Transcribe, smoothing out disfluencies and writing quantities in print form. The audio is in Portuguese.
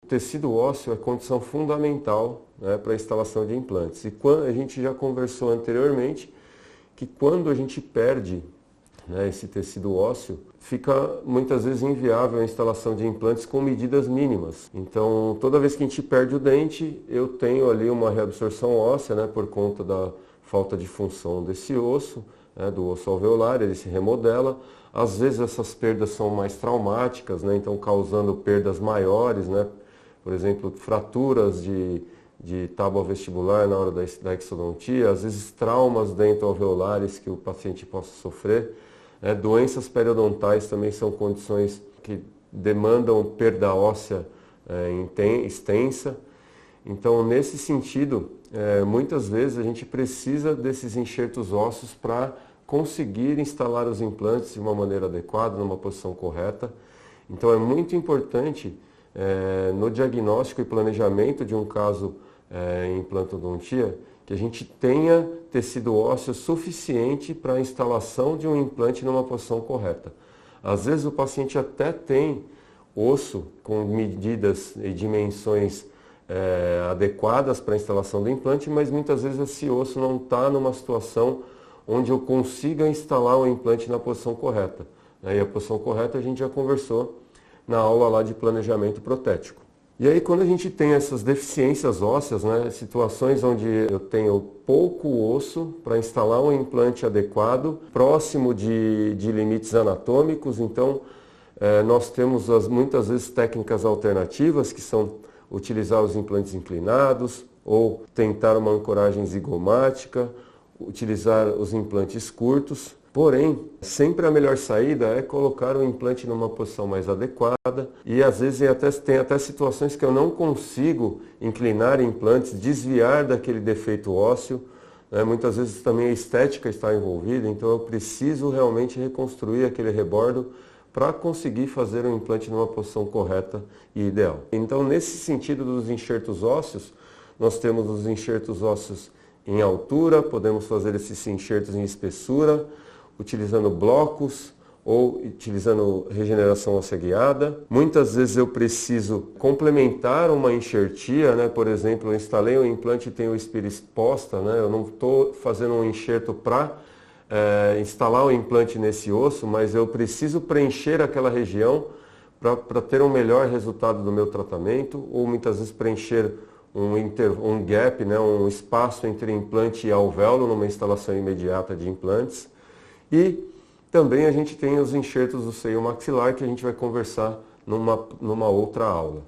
O tecido ósseo é condição fundamental, né, para a instalação de implantes. E a gente já conversou anteriormente que quando a gente perde, né, esse tecido ósseo, fica muitas vezes inviável a instalação de implantes com medidas mínimas. Então, toda vez que a gente perde o dente, eu tenho ali uma reabsorção óssea, né, por conta da falta de função desse osso, né, do osso alveolar, ele se remodela. Às vezes essas perdas são mais traumáticas, né, então causando perdas maiores, né, por exemplo, fraturas de tábua vestibular na hora da exodontia, às vezes traumas dentoalveolares que o paciente possa sofrer. Doenças periodontais também são condições que demandam perda óssea extensa. Então, nesse sentido, muitas vezes a gente precisa desses enxertos ósseos para conseguir instalar os implantes de uma maneira adequada, numa posição correta. Então, é muito importante no diagnóstico e planejamento de um caso em implantodontia, que a gente tenha tecido ósseo suficiente para a instalação de um implante numa posição correta. Às vezes o paciente até tem osso com medidas e dimensões adequadas para a instalação do implante, mas muitas vezes esse osso não está numa situação onde eu consiga instalar o implante na posição correta. E a posição correta a gente já conversou na aula lá de planejamento protético. E aí quando a gente tem essas deficiências ósseas, né, situações onde eu tenho pouco osso para instalar um implante adequado, próximo de limites anatômicos, então nós temos muitas vezes técnicas alternativas, que são utilizar os implantes inclinados, ou tentar uma ancoragem zigomática, utilizar os implantes curtos. Porém, sempre a melhor saída é colocar o implante numa posição mais adequada e às vezes tem até situações que eu não consigo inclinar implantes, desviar daquele defeito ósseo. Muitas vezes também a estética está envolvida, então eu preciso realmente reconstruir aquele rebordo para conseguir fazer o implante numa posição correta e ideal. Então, nesse sentido dos enxertos ósseos, nós temos os enxertos ósseos em altura, podemos fazer esses enxertos em espessura, utilizando blocos ou utilizando regeneração óssea guiada. Muitas vezes eu preciso complementar uma enxertia, né? Por exemplo, eu instalei um implante e tenho a espira exposta, né? Eu não estou fazendo um enxerto para instalar o implante nesse osso, mas eu preciso preencher aquela região para ter um melhor resultado do meu tratamento, ou muitas vezes preencher um gap, né? Um espaço entre implante e alvéolo numa instalação imediata de implantes. E também a gente tem os enxertos do seio maxilar, que a gente vai conversar numa outra aula.